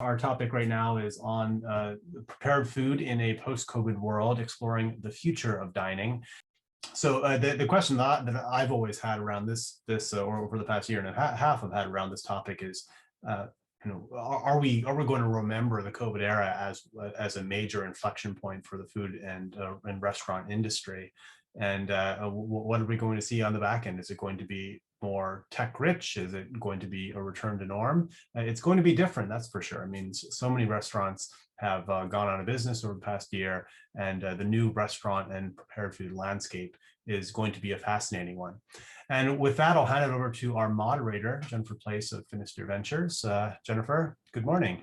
Our topic right now is on prepared food in a post-COVID world, exploring the future of dining. So the question that I've always had around this or over the past year and a half I've had around this topic is, are we going to remember the COVID era as a major inflection point for the food and restaurant industry? And what are we going to see on the back end? Is it going to be more tech rich? Is it going to be a return to norm? It's going to be different, that's for sure. I mean, so many restaurants have gone out of business over the past year, and the new restaurant and prepared food landscape is going to be a fascinating one. And with that, I'll hand it over to our moderator, Jennifer Place of Finistere Ventures. Jennifer, good morning.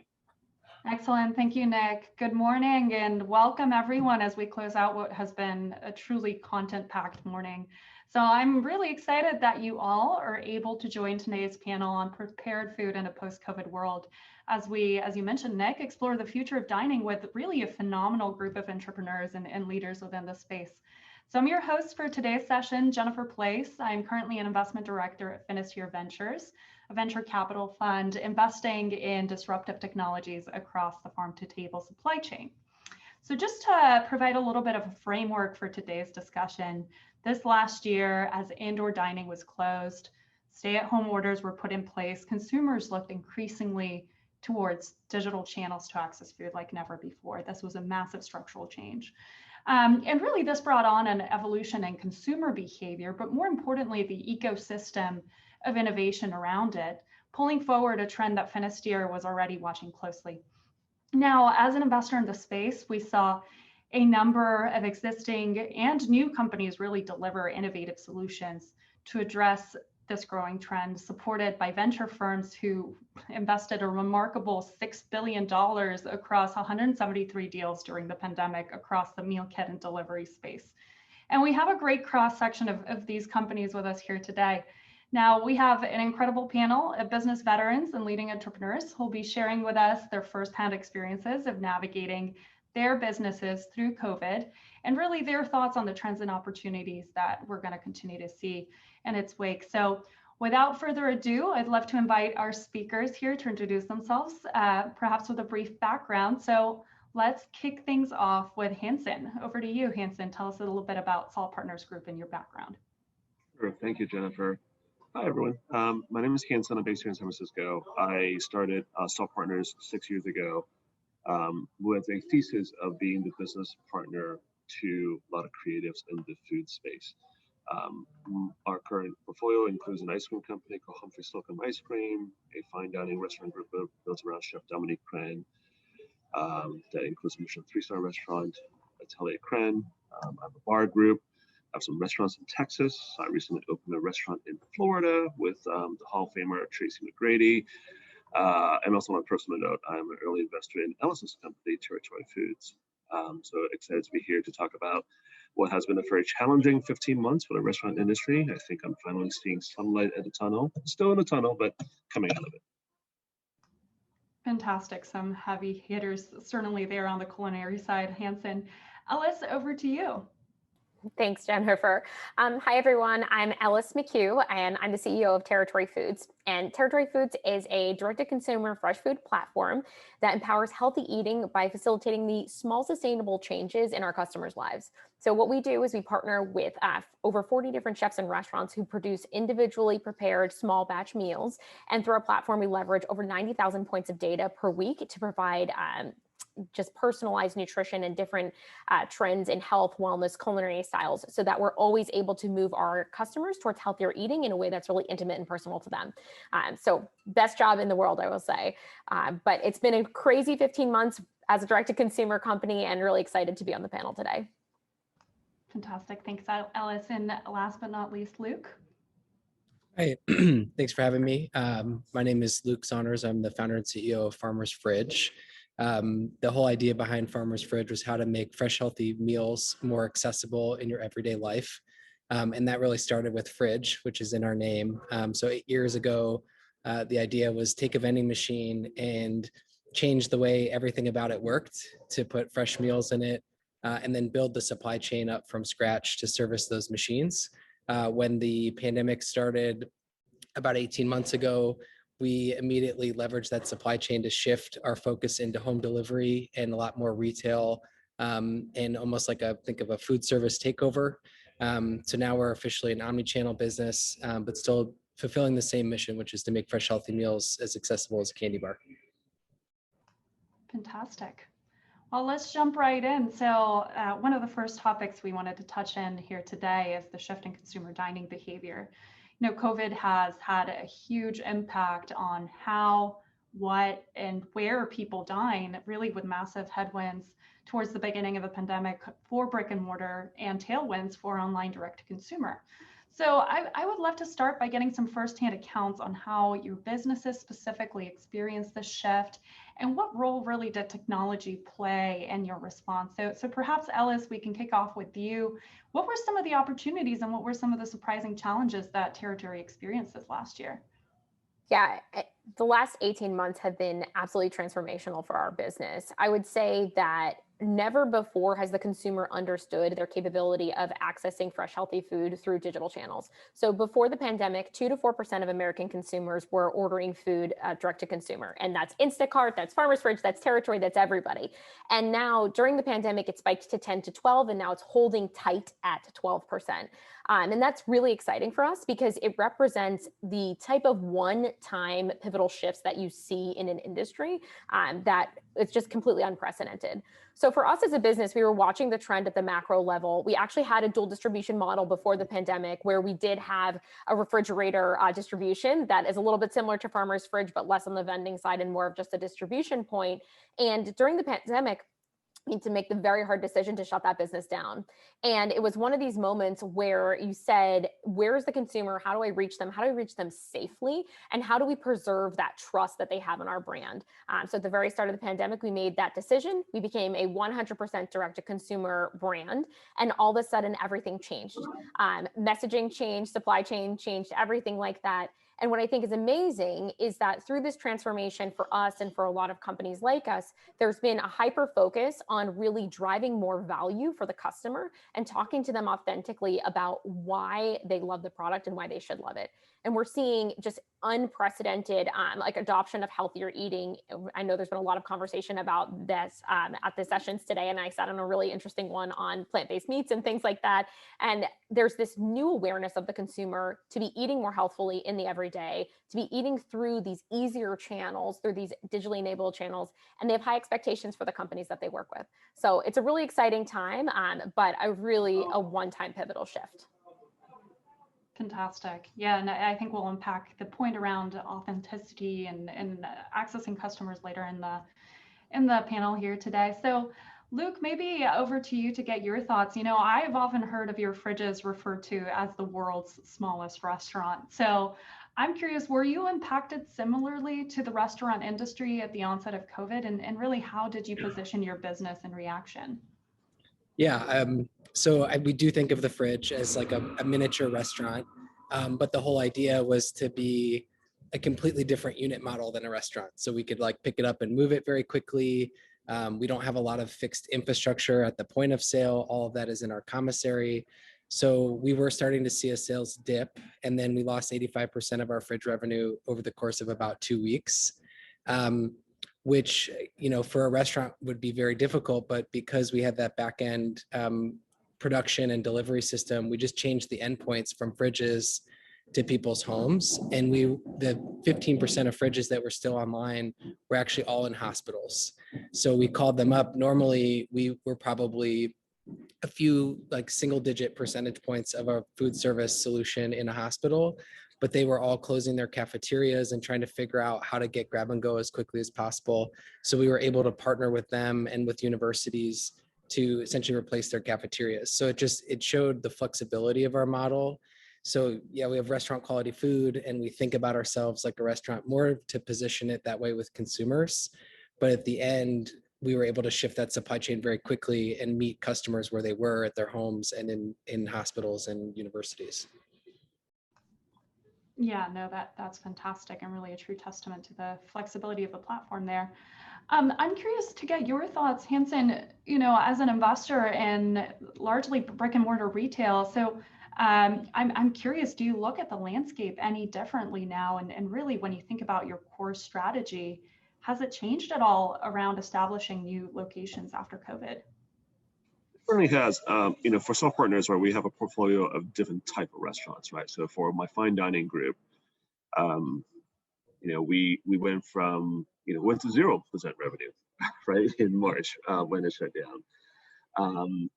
Excellent. Thank you, Nick. Good morning and welcome everyone as we close out what has been a truly content-packed morning. So I'm really excited that you all are able to join today's panel on prepared food in a post-COVID world. As you mentioned, Nick, explore the future of dining with really a phenomenal group of entrepreneurs and leaders within the space. So I'm your host for today's session, Jennifer Place. I'm currently an investment director at Finistere Ventures, a venture capital fund investing in disruptive technologies across the farm-to-table supply chain. So just to provide a little bit of a framework for today's discussion, this last year, as indoor dining was closed, stay-at-home orders were put in place, consumers looked increasingly towards digital channels to access food like never before. This was a massive structural change. And really this brought on an evolution in consumer behavior, but more importantly, the ecosystem of innovation around it, pulling forward a trend that Finistere was already watching closely. Now, as an investor in the space, we saw a number of existing and new companies really deliver innovative solutions to address this growing trend, supported by venture firms who invested a remarkable $6 billion across 173 deals during the pandemic across the meal kit and delivery space. And we have a great cross-section of these companies with us here today. Now, we have an incredible panel of business veterans and leading entrepreneurs who will be sharing with us their firsthand experiences of navigating their businesses through COVID and really their thoughts on the trends and opportunities that we're going to continue to see in its wake. So without further ado, I'd love to invite our speakers here to introduce themselves, perhaps with a brief background. So let's kick things off with Hanson. Over to you, Hanson. Tell us a little bit about Salt Partners Group and your background. Sure. Thank you, Jennifer. Hi, everyone. My name is Hanson. I'm based here in San Francisco. I started Salt Partners 6 years ago with a thesis of being the business partner to a lot of creatives in the food space. Our current portfolio includes an ice cream company called Humphrey Slocum Ice Cream, a fine dining restaurant group built around Chef Dominique Crenn that includes a Michelin 3-star restaurant, Atelier Crenn. I have a bar group. I have some restaurants in Texas. I recently opened a restaurant in Florida with the Hall of Famer Tracy McGrady. And also on a personal note, I'm an early investor in Ellis's company, Territory Foods. So excited to be here to talk about what has been a very challenging 15 months for the restaurant industry. I think I'm finally seeing sunlight at the tunnel. Still in the tunnel, but coming out of it. Fantastic. Some heavy hitters certainly there on the culinary side, Hanson. Ellis, over to you. Thanks, Jennifer. Hi, everyone. I'm Ellis McCue, and I'm the CEO of Territory Foods. And Territory Foods is a direct-to-consumer fresh food platform that empowers healthy eating by facilitating the small, sustainable changes in our customers' lives. So what we do is we partner with over 40 different chefs and restaurants who produce individually prepared small batch meals. And through our platform, we leverage over 90,000 points of data per week to provide just personalized nutrition and different trends in health, wellness, culinary styles, so that we're always able to move our customers towards healthier eating in a way that's really intimate and personal to them. So best job in the world, I will say. But it's been a crazy 15 months as a direct-to-consumer company and really excited to be on the panel today. Fantastic. Thanks, Ellis. And last but not least, Luke. Hi, thanks for having me. My name is Luke Saunders. I'm the founder and CEO of Farmer's Fridge. The whole idea behind Farmer's Fridge was how to make fresh, healthy meals more accessible in your everyday life. And that really started with Fridge, which is in our name. So 8 years ago, the idea was take a vending machine and change the way everything about it worked to put fresh meals in it, and then build the supply chain up from scratch to service those machines. When the pandemic started about 18 months ago, we immediately leveraged that supply chain to shift our focus into home delivery and a lot more retail, and almost like think of a food service takeover. So now we're officially an omnichannel business, but still fulfilling the same mission, which is to make fresh, healthy meals as accessible as a candy bar. Fantastic. Well, let's jump right in. So one of the first topics we wanted to touch in here today is the shift in consumer dining behavior. You know, COVID has had a huge impact on how, what, and where people dine, really with massive headwinds towards the beginning of the pandemic for brick and mortar and tailwinds for online direct to consumer. So I would love to start by getting some firsthand accounts on how your businesses specifically experienced this shift and what role really did technology play in your response. So perhaps Ellis, we can kick off with you. What were some of the opportunities and what were some of the surprising challenges that Territory experienced this last year? Yeah, the last 18 months have been absolutely transformational for our business. I would say that never before has the consumer understood their capability of accessing fresh, healthy food through digital channels. So before the pandemic, 2 to 4% of American consumers were ordering food direct to consumer. And that's Instacart, that's Farmer's Fridge, that's Territory, that's everybody. And now during the pandemic, it spiked to 10 to 12, and now it's holding tight at 12%. And that's really exciting for us because it represents the type of one-time pivotal shifts that you see in an industry that it's just completely unprecedented. So for us as a business, we were watching the trend at the macro level. We actually had a dual distribution model before the pandemic where we did have a refrigerator distribution that is a little bit similar to Farmer's Fridge, but less on the vending side and more of just a distribution point. And during the pandemic, need to make the very hard decision to shut that business down. And it was one of these moments where you said, where's the consumer? How do I reach them? How do I reach them safely? And how do we preserve that trust that they have in our brand? So at the very start of the pandemic, we made that decision. We became a 100% direct-to-consumer brand. And all of a sudden, everything changed. Messaging changed, supply chain changed, everything like that. And what I think is amazing is that through this transformation for us and for a lot of companies like us, there's been a hyper focus on really driving more value for the customer and talking to them authentically about why they love the product and why they should love it. And we're seeing just unprecedented like adoption of healthier eating. I know there's been a lot of conversation about this at the sessions today, and I sat on a really interesting one on plant-based meats and things like that. And there's this new awareness of the consumer to be eating more healthfully in the everyday, to be eating through these easier channels, through these digitally enabled channels, and they have high expectations for the companies that they work with. So it's a really exciting time, but a one-time pivotal shift. Fantastic. Yeah, and I think we'll unpack the point around authenticity and accessing customers later in the panel here today. So Luke, maybe over to you to get your thoughts. You know, I've often heard of your fridges referred to as the world's smallest restaurant. So I'm curious, were you impacted similarly to the restaurant industry at the onset of COVID? And really, how did you position your business in reaction? Yeah, we do think of the fridge as like a miniature restaurant, but the whole idea was to be a completely different unit model than a restaurant. So we could like pick it up and move it very quickly. We don't have a lot of fixed infrastructure at the point of sale. All of that is in our commissary. So we were starting to see a sales dip, and then we lost 85% of our fridge revenue over the course of about 2 weeks. Which, you know, for a restaurant would be very difficult, but because we had that back end production and delivery system, we just changed the endpoints from fridges to people's homes. And the 15% of fridges that were still online were actually all in hospitals. So we called them up. Normally we were probably a few like single digit percentage points of a food service solution in a hospital, but they were all closing their cafeterias and trying to figure out how to get grab and go as quickly as possible. So we were able to partner with them and with universities to essentially replace their cafeterias. So it showed the flexibility of our model. So yeah, we have restaurant quality food and we think about ourselves like a restaurant, more to position it that way with consumers. But at the end, we were able to shift that supply chain very quickly and meet customers where they were at their homes and in hospitals and universities. Yeah, no, that's fantastic and really a true testament to the flexibility of the platform there. I'm curious to get your thoughts, Hanson, you know, as an investor in largely brick and mortar retail. So I'm curious, do you look at the landscape any differently now? And really, when you think about your core strategy, has it changed at all around establishing new locations after COVID? Certainly has. For Soft Partners, right, we have a portfolio of different type of restaurants, right? So for my fine dining group, we went from went to 0% revenue, right, in March when it shut down.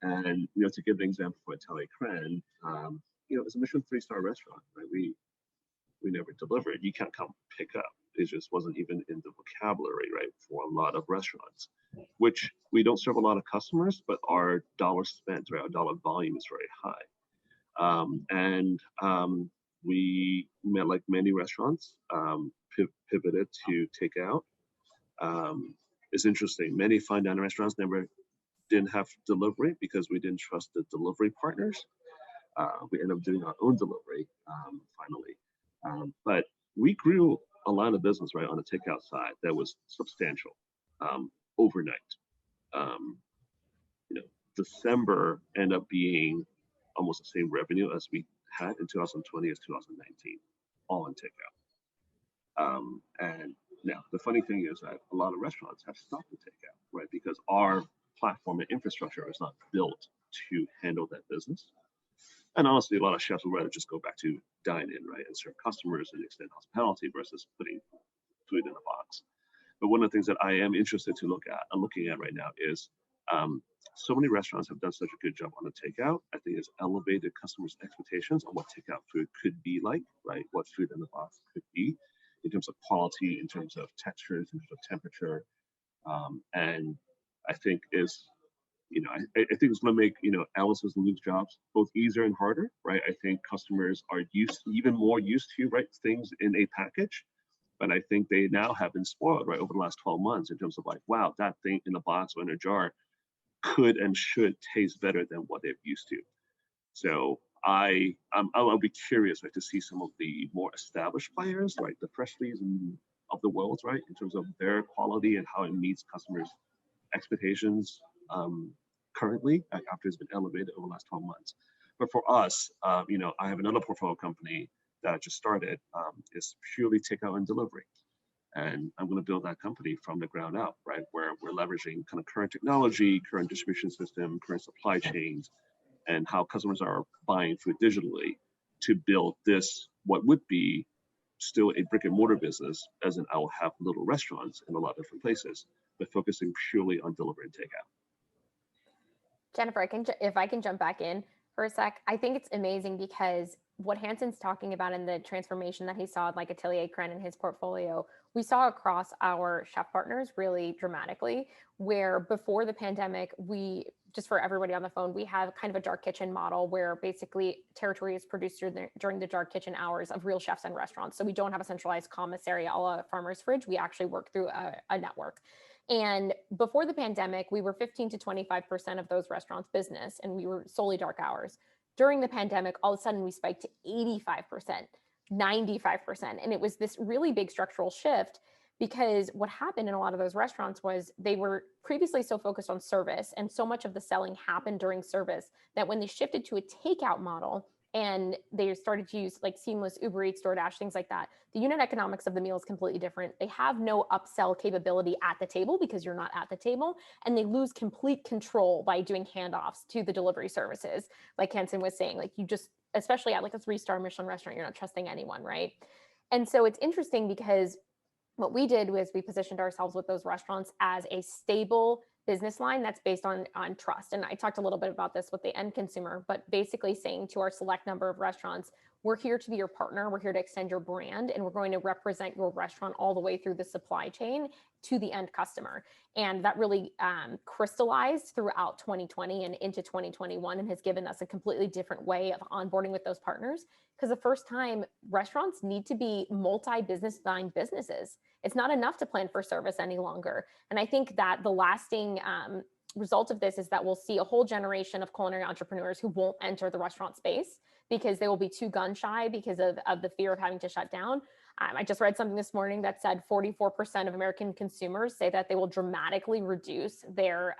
And to give an example for Atelier Cran, it's a Michelin 3-star restaurant, right? We never delivered. You can't come pick up. It just wasn't even in the vocabulary, right, for a lot of restaurants, which we don't serve a lot of customers, but our dollar spent, right, our dollar volume is very high. We met, like many restaurants, pivoted to takeout. It's interesting. Many fine dining restaurants didn't have delivery because we didn't trust the delivery partners. We ended up doing our own delivery finally. But we grew a line of business, right, on the takeout side that was substantial overnight. December ended up being almost the same revenue as we had in 2020 as 2019, all in takeout. And now the funny thing is that a lot of restaurants have stopped the takeout, right, because our platform and infrastructure is not built to handle that business. And honestly, a lot of chefs would rather just go back to dine in, right, and serve customers and extend hospitality versus putting food in a box. But one of the things that I am interested to looking at right now is so many restaurants have done such a good job on the takeout. I think it's elevated customers' expectations on what takeout food could be like, right? What food in the box could be in terms of quality, in terms of texture, in terms of temperature. And I think I think it's going to make, Ellis's and Luke's jobs both easier and harder, right? I think customers are even more used to, right, things in a package. But I think they now have been spoiled, right, over the last 12 months in terms of like, wow, that thing in a box or in a jar could and should taste better than what they're used to. So I'll be curious, right, to see some of the more established players, like the Freshly's of the world, right, in terms of their quality and how it meets customers' expectations currently, after it's been elevated over the last 12 months. But for us, I have another portfolio company that I just started. It's purely takeout and delivery. And I'm going to build that company from the ground up, right, where we're leveraging kind of current technology, current distribution system, current supply chains, and how customers are buying food digitally to build this, what would be still a brick and mortar business, as in I'll have little restaurants in a lot of different places, but focusing purely on delivery and takeout. Jennifer, if I can jump back in for a sec, I think it's amazing because what Hanson's talking about in the transformation that he saw like Atelier Cran in his portfolio, we saw across our chef partners really dramatically, where before the pandemic, just for everybody on the phone, we have kind of a dark kitchen model where basically territory is produced during the dark kitchen hours of real chefs and restaurants. So we don't have a centralized commissary a la Farmer's Fridge. We actually work through a network. And before the pandemic, we were 15 to 25% of those restaurants' business, and we were solely dark hours. During the pandemic, all of a sudden we spiked to 85%, 95%. And it was this really big structural shift, because what happened in a lot of those restaurants was they were previously so focused on service, and so much of the selling happened during service that when they shifted to a takeout model and they started to use like seamless Uber Eats, DoorDash, things like that, the unit economics of the meal is completely different. They have no upsell capability at the table because you're not at the table, and they lose complete control by doing handoffs to the delivery services. Like Hanson was saying, like you just, especially at like a 3-star Michelin restaurant, you're not trusting anyone, right? And so it's interesting because what we did was we positioned ourselves with those restaurants as a stable business line that's based on trust. And I talked a little bit about this with the end consumer, but basically saying to our select number of restaurants, we're here to be your partner, we're here to extend your brand, and we're going to represent your restaurant all the way through the supply chain to the end customer. And that really crystallized throughout 2020 and into 2021, and has given us a completely different way of onboarding with those partners. Because the first time, restaurants need to be multi-business line businesses. It's not enough to plan for service any longer. And I think that the lasting result of this is that we'll see a whole generation of culinary entrepreneurs who won't enter the restaurant space because they will be too gun shy because of the fear of having to shut down. I just read something this morning that said 44% of American consumers say that they will dramatically reduce their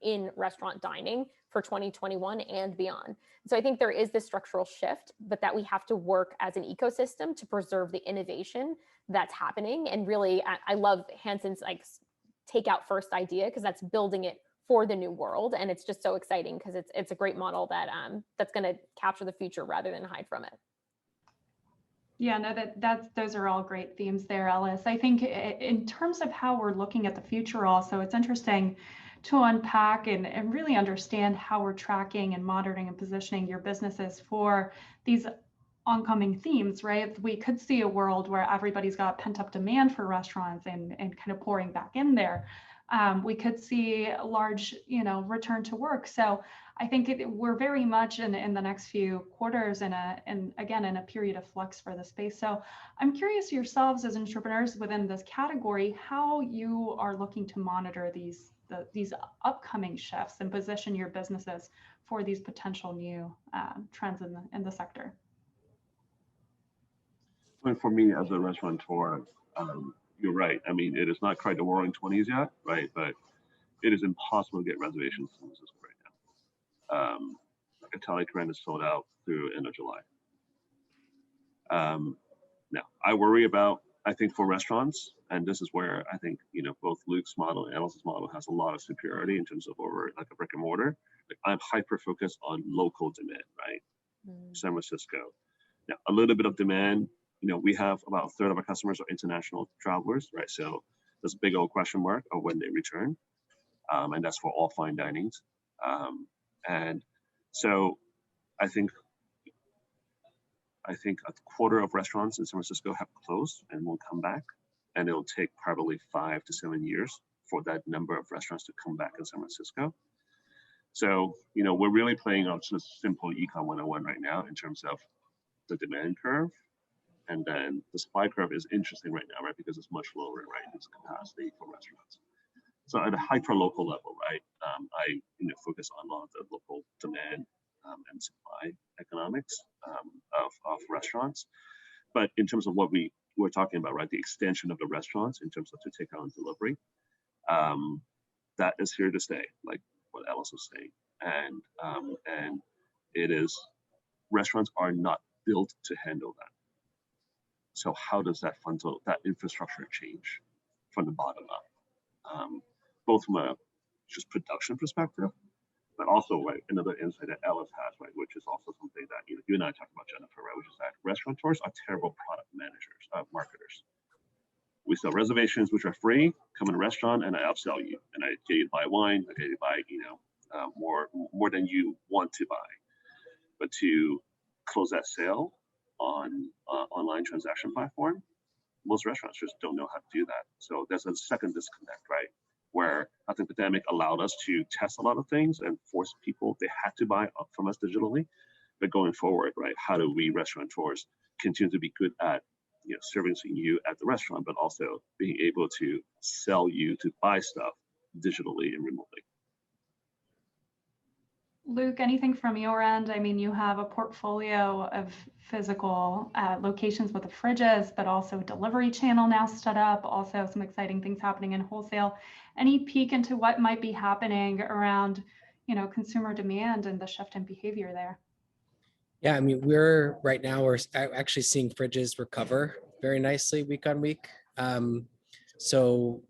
in-restaurant dining for 2021 and beyond. So I think there is this structural shift, but that we have to work as an ecosystem to preserve the innovation that's happening. And really, I love Hanson's like takeout first idea, because that's building it for the new world. And it's just so exciting because it's a great model that that's going to capture the future rather than hide from it. Yeah, no, those are all great themes there, Ellis. I think in terms of how we're looking at the future also, it's interesting to unpack and really understand how we're tracking and monitoring and positioning your businesses for these oncoming themes, right? We could see a world where everybody's got pent up demand for restaurants and kind of pouring back in there. We could see a large, return to work. So I think we're very much in the next few quarters and again in a period of flux for the space. So I'm curious yourselves as entrepreneurs within this category, how you are looking to monitor these upcoming shifts and position your businesses for these potential new trends in the sector. And for me as a restaurateur, you're right. I mean, it is not quite the roaring 20s yet, right? But it is impossible to get reservations in San Francisco right now. Italian is sold out through end of July. Now, I worry about, I think for restaurants, and this is where I think, both Luke's model and Ellis's model has a lot of superiority in terms of over like a brick and mortar. Like I'm hyper focused on local demand, right? San Francisco. Now, a little bit of demand, we have about a third of our customers are international travelers, right? So there's a big old question mark of when they return. And that's for all fine dinings. And so I think a quarter of restaurants in San Francisco have closed and won't come back. And it'll take probably 5 to 7 years for that number of restaurants to come back in San Francisco. So, we're really playing on just simple econ 101 right now in terms of the demand curve. And then the supply curve is interesting right now, right? Because it's much lower, right? It's capacity for restaurants. So at a hyper local level, right? I focus on a lot of the local demand and supply economics of restaurants. But in terms of what we're talking about, right? The extension of the restaurants in terms of to take on delivery, that is here to stay, like what Ellis was saying. And it is, restaurants are not built to handle that. So how does that infrastructure change from the bottom up? Both from a just production perspective, but also right, another insight that Ellis has, right, which is also something that you and I talked about, Jennifer, right, which is that restaurateurs are terrible product managers, marketers. We sell reservations which are free, come in a restaurant and I upsell you, and I get you to buy wine, I get you to buy more than you want to buy. But to close that sale on online transaction platform, most restaurants just don't know how to do that. So there's a second disconnect, right? Where I think the pandemic allowed us to test a lot of things and force people, they had to buy up from us digitally. But going forward, right, how do we restaurateurs continue to be good at servicing you at the restaurant, but also being able to sell you to buy stuff digitally and remotely? Luke, anything from your end? I mean, you have a portfolio of physical locations with the fridges, but also a delivery channel now set up, also some exciting things happening in wholesale. Any peek into what might be happening around, consumer demand and the shift in behavior there? Yeah, I mean, right now we're actually seeing fridges recover very nicely week on week. So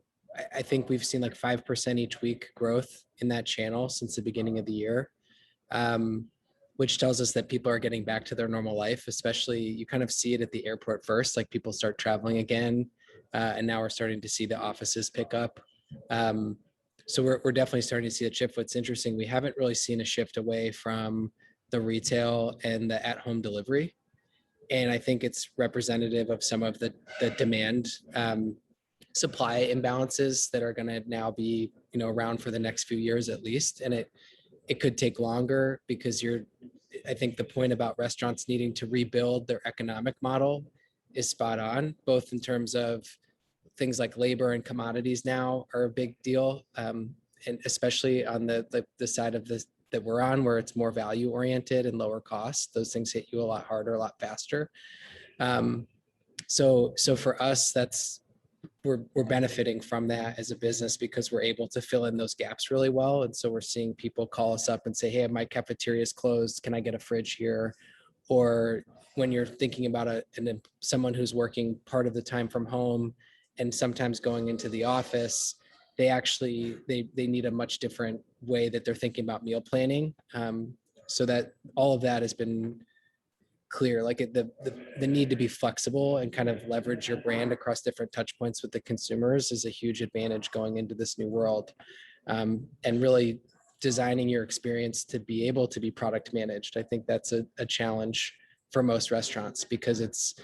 I think we've seen like 5% each week growth in that channel since the beginning of the year. Which tells us that people are getting back to their normal life, especially you kind of see it at the airport first, like people start traveling again. And now we're starting to see the offices pick up. So we're definitely starting to see a shift. What's interesting, we haven't really seen a shift away from the retail and the at-home delivery. And I think it's representative of some of the demand supply imbalances that are going to now be, around for the next few years at least. And it could take longer because I think the point about restaurants needing to rebuild their economic model is spot on, both in terms of things like labor and commodities now are a big deal. And especially on the side of this that we're on, where it's more value oriented and lower cost, those things hit you a lot harder, a lot faster. So for us, we're benefiting from that as a business because we're able to fill in those gaps really well. And so we're seeing people call us up and say, hey, my cafeteria is closed. Can I get a fridge here? Or when you're thinking about someone who's working part of the time from home and sometimes going into the office, they need a much different way that they're thinking about meal planning. So that all of that has been clear, like the need to be flexible and kind of leverage your brand across different touch points with the consumers is a huge advantage going into this new world. And really designing your experience to be able to be product managed. I think that's a challenge for most restaurants because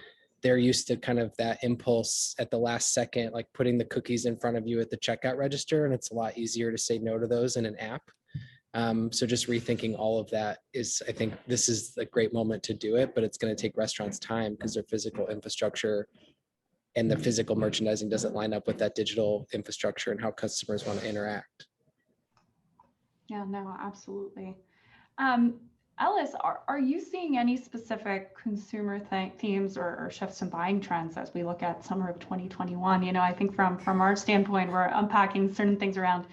they're used to kind of that impulse at the last second, like putting the cookies in front of you at the checkout register. And it's a lot easier to say no to those in an app. So just rethinking all of that I think this is a great moment to do it, but it's going to take restaurants time because their physical infrastructure and the physical merchandising doesn't line up with that digital infrastructure and how customers want to interact. Yeah, no, absolutely. Ellis, are you seeing any specific consumer themes or shifts in buying trends as we look at summer of 2021? You know, I think from our standpoint, we're unpacking certain things around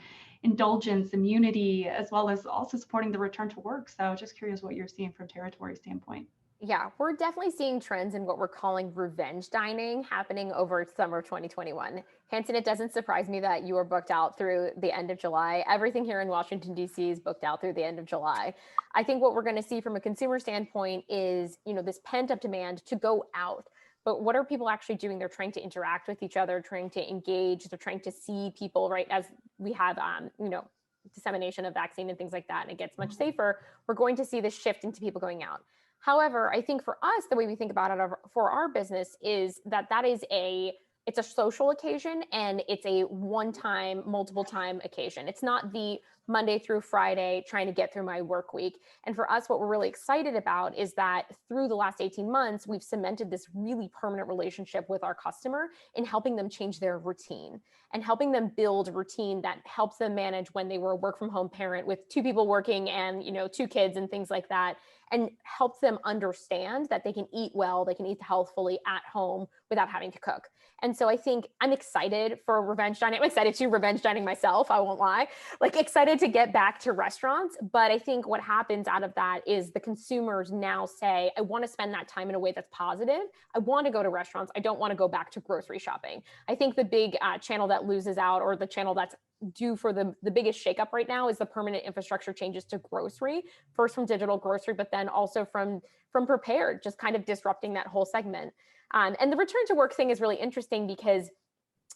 indulgence, immunity, as well as also supporting the return to work. So just curious what you're seeing from Territory standpoint. Yeah, we're definitely seeing trends in what we're calling revenge dining happening over summer of 2021. Hanson, it doesn't surprise me that you are booked out through the end of July. Everything here in Washington, D.C. is booked out through the end of July. I think what we're going to see from a consumer standpoint is, this pent-up demand to go out. But what are people actually doing? They're trying to interact with each other, trying to engage, they're trying to see people, right? As we have, dissemination of vaccine and things like that, and it gets much safer, we're going to see this shift into people going out. However, I think for us, the way we think about it for our business is that it's a social occasion and it's a one-time, multiple-time occasion. It's not the Monday through Friday trying to get through my work week. And for us, what we're really excited about is that through the last 18 months, we've cemented this really permanent relationship with our customer in helping them change their routine and helping them build a routine that helps them manage when they were a work from home parent with 2 people working and, 2 kids and things like that, and helps them understand that they can eat well, they can eat healthfully at home without having to cook. And so I think I'm excited for revenge dining. I'm excited to revenge dining myself, I won't lie, excited to get back to restaurants. But I think what happens out of that is the consumers now say, I want to spend that time in a way that's positive. I want to go to restaurants. I don't want to go back to grocery shopping. I think the big channel that loses out, or the channel that's due for the biggest shakeup right now, is the permanent infrastructure changes to grocery, first from digital grocery, but then also from prepared, just kind of disrupting that whole segment. And the return to work thing is really interesting because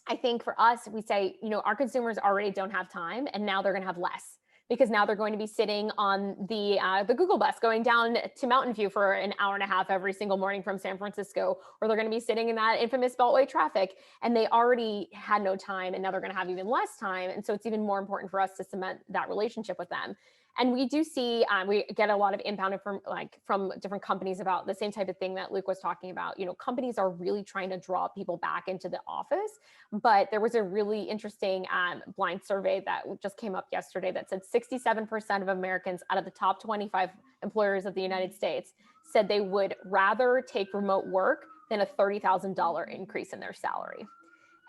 I think for us, we say, our consumers already don't have time, and now they're going to have less, because now they're going to be sitting on the Google bus going down to Mountain View for an hour and a half every single morning from San Francisco, or they're going to be sitting in that infamous Beltway traffic, and they already had no time, and now they're going to have even less time. And so it's even more important for us to cement that relationship with them. And we do see, we get a lot of inbound from different companies about the same type of thing that Luke was talking about. Companies are really trying to draw people back into the office. But there was a really interesting blind survey that just came up yesterday that said 67% of Americans out of the top 25 employers of the United States said they would rather take remote work than a $30,000 increase in their salary.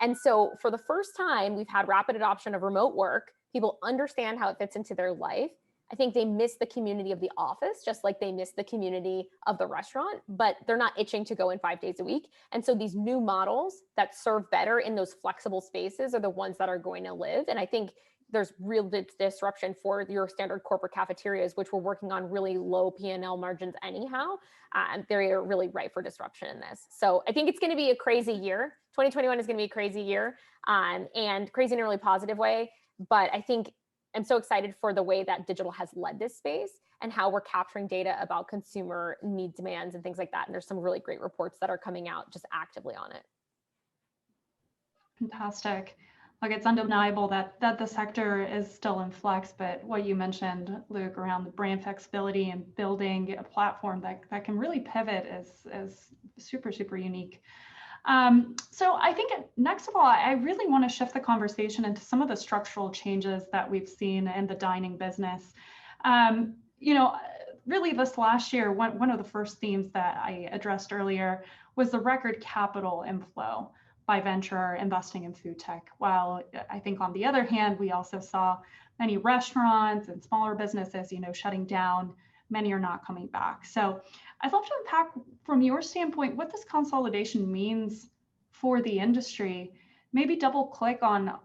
And so for the first time, we've had rapid adoption of remote work. People understand how it fits into their life. I think they miss the community of the office, just like they miss the community of the restaurant, but they're not itching to go in 5 days a week. And so these new models that serve better in those flexible spaces are the ones that are going to live. And I think there's real disruption for your standard corporate cafeterias, which we're working on really low P&L margins anyhow. And they're really ripe for disruption in this. So I think it's going to be a crazy year. 2021 is going to be a crazy year, and crazy in a really positive way. But I think I'm so excited for the way that digital has led this space and how we're capturing data about consumer need demands and things like that. And there's some really great reports that are coming out just actively on it. Fantastic. Look, it's undeniable that the sector is still in flux, but what you mentioned, Luke, around the brand flexibility and building a platform that can really pivot is super, super unique. So I think next of all, I really want to shift the conversation into some of the structural changes that we've seen in the dining business. really this last year, one of the first themes that I addressed earlier was the record capital inflow by venture investing in food tech. While I think on the other hand, we also saw many restaurants and smaller businesses, shutting down. Many are not coming back. So I'd love to unpack from your standpoint what this consolidation means for the industry. Maybe double click on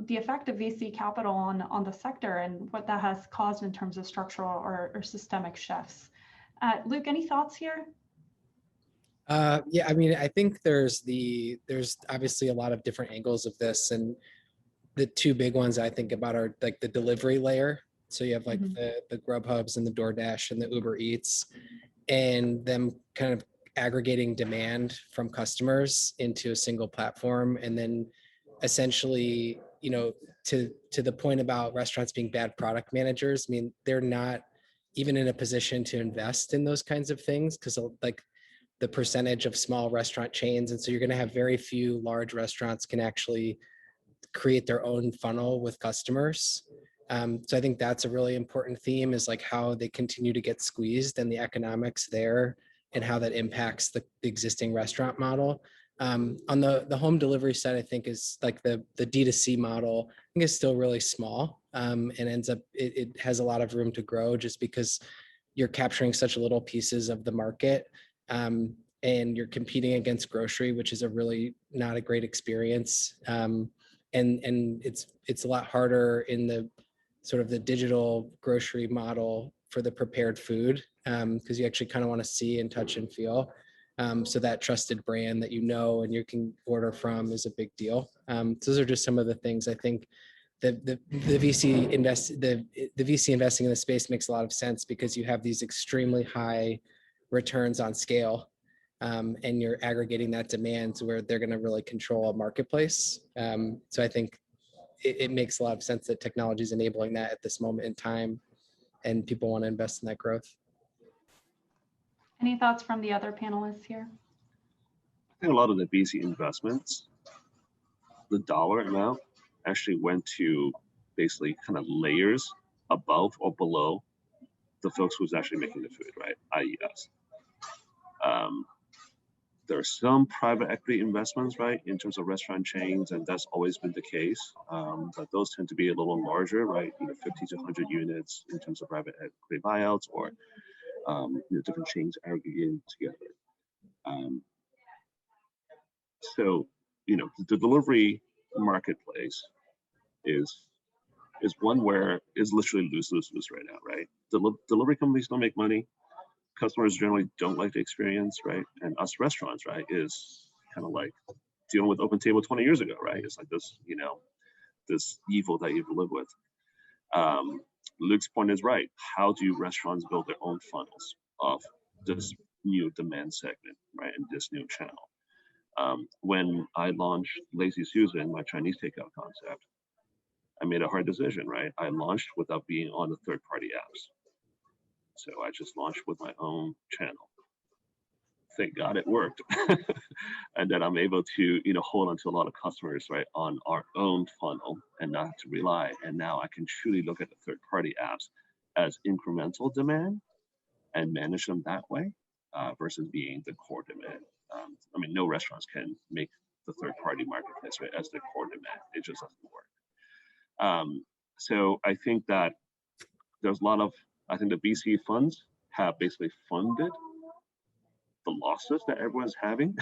the effect of VC capital on the sector and what that has caused in terms of structural or systemic shifts. Luke, any thoughts here? Yeah, I mean, I think there's obviously a lot of different angles of this, and the two big ones I think about are like the delivery layer. So you have like the Grubhubs and the DoorDash and the Uber Eats, and them kind of aggregating demand from customers into a single platform, and then essentially, to the point about restaurants being bad product managers. I mean, they're not even in a position to invest in those kinds of things because like the percentage of small restaurant chains, and so you're going to have very few large restaurants can actually create their own funnel with customers. So I think that's a really important theme, is like how they continue to get squeezed and the economics there and how that impacts the existing restaurant model. On the home delivery side, I think is like the D2C model, I think is still really small, and ends up, it has a lot of room to grow just because you're capturing such little pieces of the market. And you're competing against grocery, which is a really not a great experience. And it's a lot harder in the sort of the digital grocery model for the prepared food, because you actually kind of want to see and touch and feel. So that trusted brand that and you can order from is a big deal. So those are just some of the things I think the VC investing in the space makes a lot of sense, because you have these extremely high returns on scale, and you're aggregating that demand to where they're going to really control a marketplace. So I think it makes a lot of sense that technology is enabling that at this moment in time, and people want to invest in that growth. Any thoughts from the other panelists here? I think a lot of the VC investments, the dollar amount actually went to basically kind of layers above or below the folks who's actually making the food, right? i.e. us. There are some private equity investments, right, in terms of restaurant chains, and that's always been the case. But those tend to be a little larger, right? 50 to 100 units in terms of private equity buyouts, or different chains aggregated together. So the delivery marketplace is one where it's literally lose right now, right? Delivery companies don't make money. Customers generally don't like the experience, right? And us restaurants, right, is kind of like dealing with Open Table 20 years ago, right? It's like this, this evil that you have to live with. Luke's point is right. How do restaurants build their own funnels of this new demand segment, right, and this new channel? When I launched Lazy Susan, my Chinese takeout concept, I made a hard decision, right? I launched without being on the third-party apps. So I just launched with my own channel. Thank God it worked. And then I'm able to, hold on to a lot of customers, right, on our own funnel and not to rely. And now I can truly look at the third-party apps as incremental demand and manage them that way, versus being the core demand. I mean, no restaurants can make the third-party marketplace, right, as the core demand. It just doesn't work. So I think that there's a lot of, I think the VC funds have basically funded the losses that everyone's having,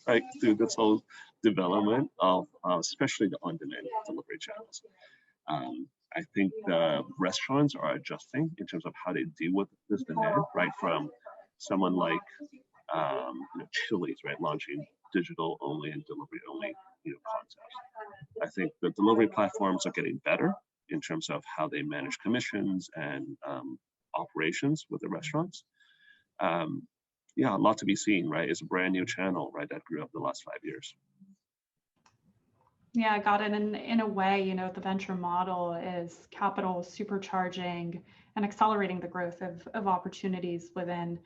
right, through this whole development of especially the on-demand delivery channels. I think the restaurants are adjusting in terms of how they deal with this demand, right, from someone like Chili's, right, launching digital only and delivery only concepts. I think the delivery platforms are getting better in terms of how they manage commissions and operations with the restaurants. Yeah, a lot to be seen, right? It's a brand new channel, right, that grew up the last 5 years. Yeah, I got it. And in a way, the venture model is capital supercharging and accelerating the growth of opportunities within,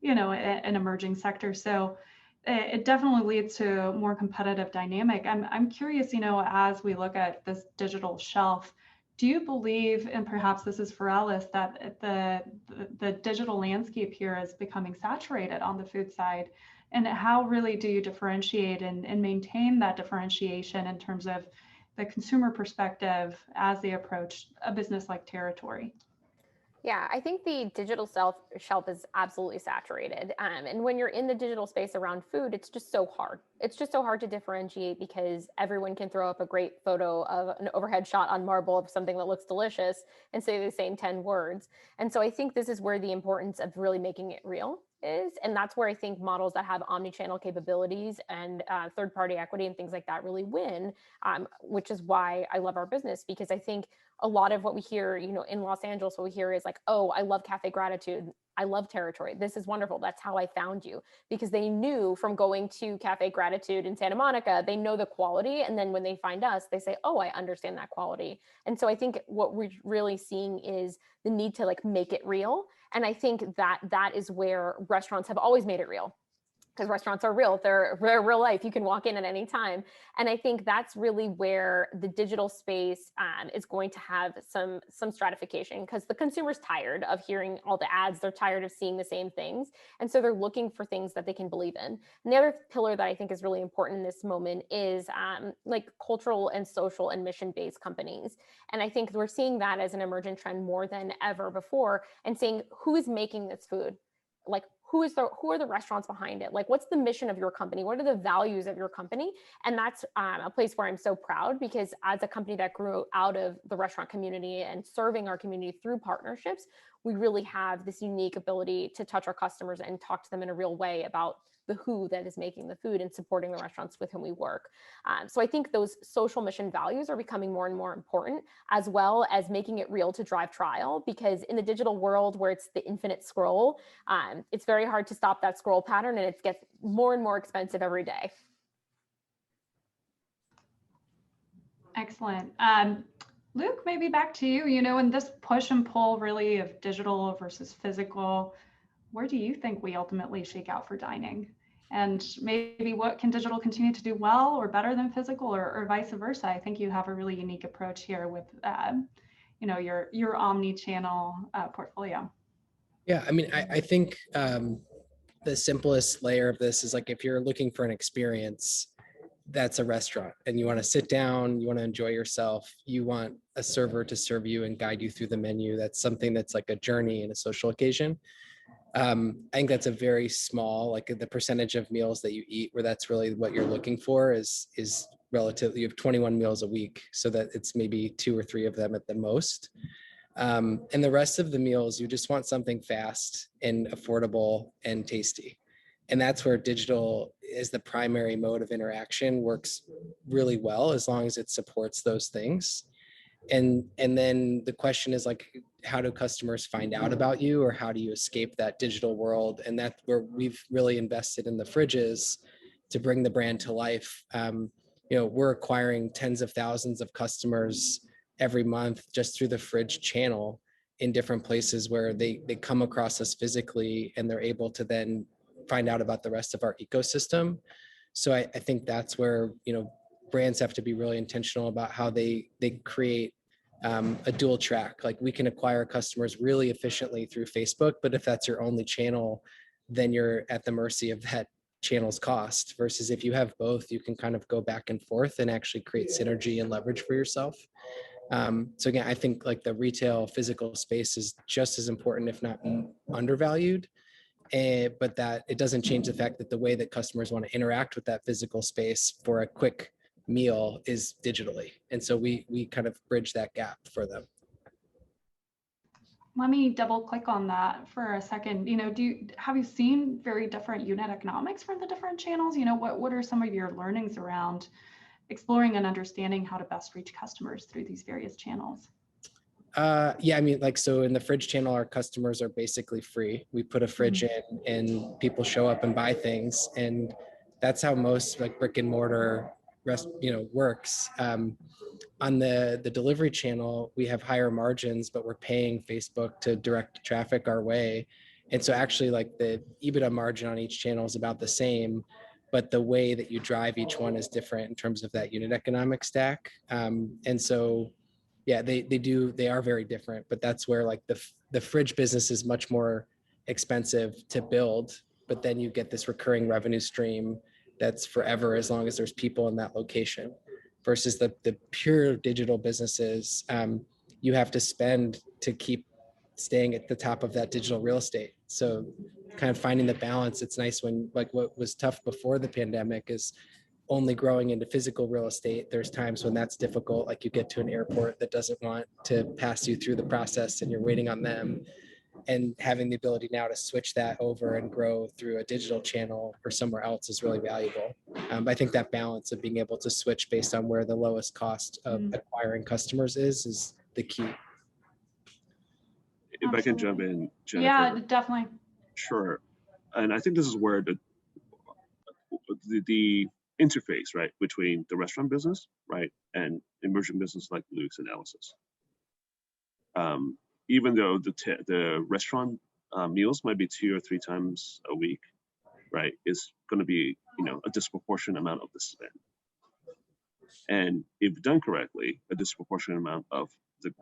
an emerging sector. So it definitely leads to a more competitive dynamic. I'm curious, as we look at this digital shelf, do you believe, and perhaps this is for Ellis, that the digital landscape here is becoming saturated on the food side? And how really do you differentiate and maintain that differentiation in terms of the consumer perspective as they approach a business like Territory? Yeah, I think the digital shelf is absolutely saturated. And when you're in the digital space around food, it's just so hard. It's just so hard to differentiate because everyone can throw up a great photo of an overhead shot on marble of something that looks delicious and say the same 10 words. And so I think this is where the importance of really making it real is. And that's where I think models that have omnichannel capabilities and third-party equity and things like that really win, which is why I love our business, because I think a lot of what we hear, in Los Angeles, what we hear is like, oh, I love Cafe Gratitude. I love Territory. This is wonderful. That's how I found you, because they knew from going to Cafe Gratitude in Santa Monica, they know the quality. And then when they find us, they say, oh, I understand that quality. And so I think what we're really seeing is the need to like make it real. And I think that is where restaurants have always made it real, because restaurants are real. They're real life. You can walk in at any time. And I think that's really where the digital space is going to have some stratification, because the consumer's tired of hearing all the ads. They're tired of seeing the same things. And so they're looking for things that they can believe in. And the other pillar that I think is really important in this moment is like cultural and social and mission-based companies. And I think we're seeing that as an emergent trend more than ever before, and saying, who is making this food? Like, who are the restaurants behind it? Like, what's the mission of your company? What are the values of your company? And that's a place where I'm so proud, because as a company that grew out of the restaurant community and serving our community through partnerships, we really have this unique ability to touch our customers and talk to them in a real way about the who that is making the food and supporting the restaurants with whom we work. So I think those social mission values are becoming more and more important, as well as making it real to drive trial, because in the digital world where it's the infinite scroll, it's very hard to stop that scroll pattern, and it gets more and more expensive every day. Excellent. Luke, maybe back to you, in this push and pull really of digital versus physical, where do you think we ultimately shake out for dining? And maybe what can digital continue to do well or better than physical, or vice versa? I think you have a really unique approach here with, your omni-channel portfolio. Yeah, I mean, I think the simplest layer of this is like, if you're looking for an experience, that's a restaurant, and you want to sit down, you want to enjoy yourself, you want a server to serve you and guide you through the menu. That's something that's like a journey and a social occasion. I think that's a very small, like the percentage of meals that you eat where that's really what you're looking for is relatively, you have 21 meals a week, so that it's maybe 2 or 3 of them at the most. And the rest of the meals, you just want something fast and affordable and tasty. And that's where digital as the primary mode of interaction works really well, as long as it supports those things. And then the question is like, how do customers find out about you, or how do you escape that digital world? And that's where we've really invested in the fridges to bring the brand to life. We're acquiring tens of thousands of customers every month just through the fridge channel in different places where they come across us physically, and they're able to then find out about the rest of our ecosystem. So I think that's where, brands have to be really intentional about how they create a dual track. Like, we can acquire customers really efficiently through Facebook, but if that's your only channel, then you're at the mercy of that channel's cost, versus if you have both, you can kind of go back and forth and actually create synergy and leverage for yourself. So again, I think like the retail physical space is just as important, if not undervalued. But that it doesn't change the fact that the way that customers want to interact with that physical space for a quick meal is digitally. And so we kind of bridge that gap for them. Let me double click on that for a second. Have you seen very different unit economics for the different channels? What are some of your learnings around exploring and understanding how to best reach customers through these various channels? Yeah, I mean, like, so in the fridge channel, our customers are basically free. We put a fridge in and people show up and buy things. And that's how most like brick and mortar works. On the delivery channel, we have higher margins, but we're paying Facebook to direct traffic our way. And so actually like the EBITDA margin on each channel is about the same, but the way that you drive each one is different in terms of that unit economic stack. And so yeah, they are very different, but that's where like the fridge business is much more expensive to build, but then you get this recurring revenue stream that's forever as long as there's people in that location, versus the pure digital businesses. You have to spend to keep staying at the top of that digital real estate. So kind of finding the balance. It's nice when, like, what was tough before the pandemic is only growing into physical real estate. There's times when that's difficult, like you get to an airport that doesn't want to pass you through the process and you're waiting on them. And having the ability now to switch that over and grow through a digital channel or somewhere else is really valuable. I think that balance of being able to switch based on where the lowest cost of acquiring customers is the key. If I can jump in, Jennifer. Yeah, definitely. Sure. And I think this is where the interface, right, between the restaurant business, right, and emerging business like Luke's and Ellis's. Even though the restaurant meals might be 2 or 3 times a week, right, is going to be, a disproportionate amount of the spend. And if done correctly, a disproportionate amount of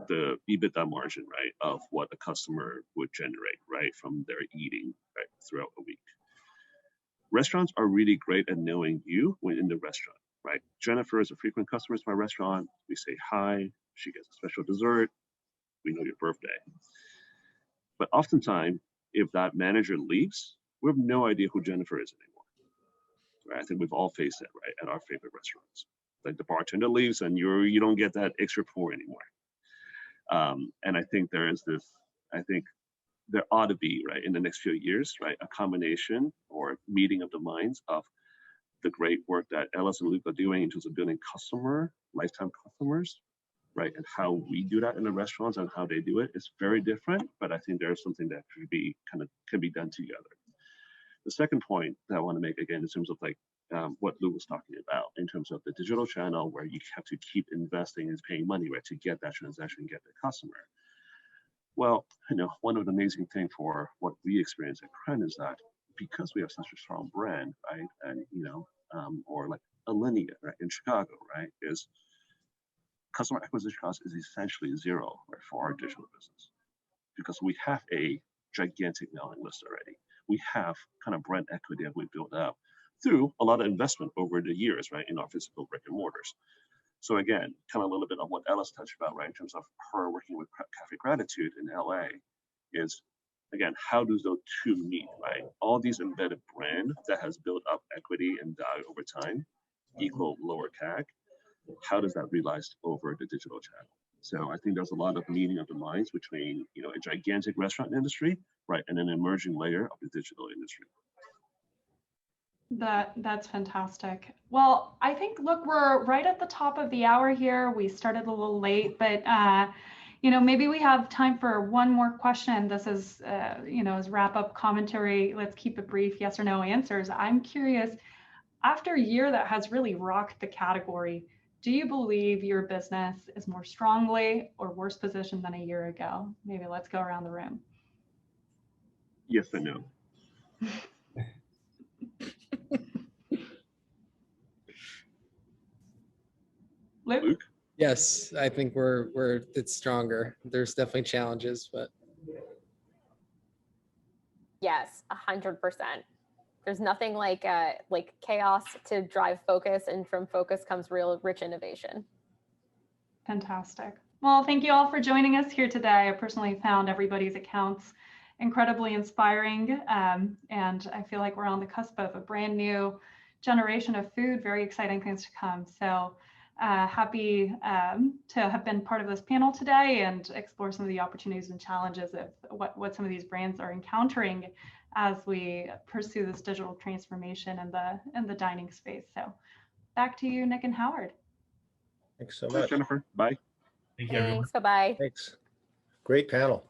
the EBITDA margin, right, of what a customer would generate, right, from their eating, right, throughout a week. Restaurants are really great at knowing you when in the restaurant, right? Jennifer is a frequent customer to my restaurant. We say hi, she gets a special dessert, we know your birthday. But oftentimes, if that manager leaves, we have no idea who Jennifer is anymore. Right? I think we've all faced it, right, at our favorite restaurants. Like the bartender leaves and you don't get that extra pour anymore. And I think there ought to be, right, in the next few years, right, a combination or meeting of the minds of the great work that Ellis and Luke are doing in terms of building lifetime customers, right, and how we do that in the restaurants and how they do it is very different, but I think there's something that can be done together. The second point that I want to make, again, in terms of like what Luke was talking about, in terms of the digital channel where you have to keep investing and paying money, right, to get that transaction and get the customer. Well, one of the amazing things for what we experience at Cren is that because we have such a strong brand, right, and or like a Linea, right, in Chicago, right, is customer acquisition cost is essentially zero, right, for our digital business, because we have a gigantic mailing list already. We have kind of brand equity that we built up through a lot of investment over the years, right, in our physical brick and mortars. So again, kind of a little bit of what Ellis touched about, right, in terms of her working with Cafe Gratitude in LA, is again, how do those two meet, right? All these embedded brand that has built up equity and value over time, equal lower CAC. How does that realize over the digital channel? So I think there's a lot of meeting of the minds between a gigantic restaurant industry, right, and an emerging layer of the digital industry. That's fantastic. Well, I think, look, we're right at the top of the hour here. We started a little late, but maybe we have time for one more question. This is, as wrap-up commentary. Let's keep it brief, yes or no answers. I'm curious, after a year that has really rocked the category, do you believe your business is more strongly or worse positioned than a year ago? Maybe let's go around the room. Yes and no. Luke? Yes, I think it's stronger. There's definitely challenges, but Yes, 100%. There's nothing like chaos to drive focus, and from focus comes real rich innovation. Fantastic. Well, thank you all for joining us here today. I personally found everybody's accounts incredibly inspiring, and I feel like we're on the cusp of a brand new generation of food, very exciting things to come. So happy to have been part of this panel today and explore some of the opportunities and challenges of what some of these brands are encountering as we pursue this digital transformation in the dining space. So back to you, Nick and Howard. Thanks so much. Jennifer, bye. Thank you, everyone. Thanks, bye-bye. Thanks. Great panel.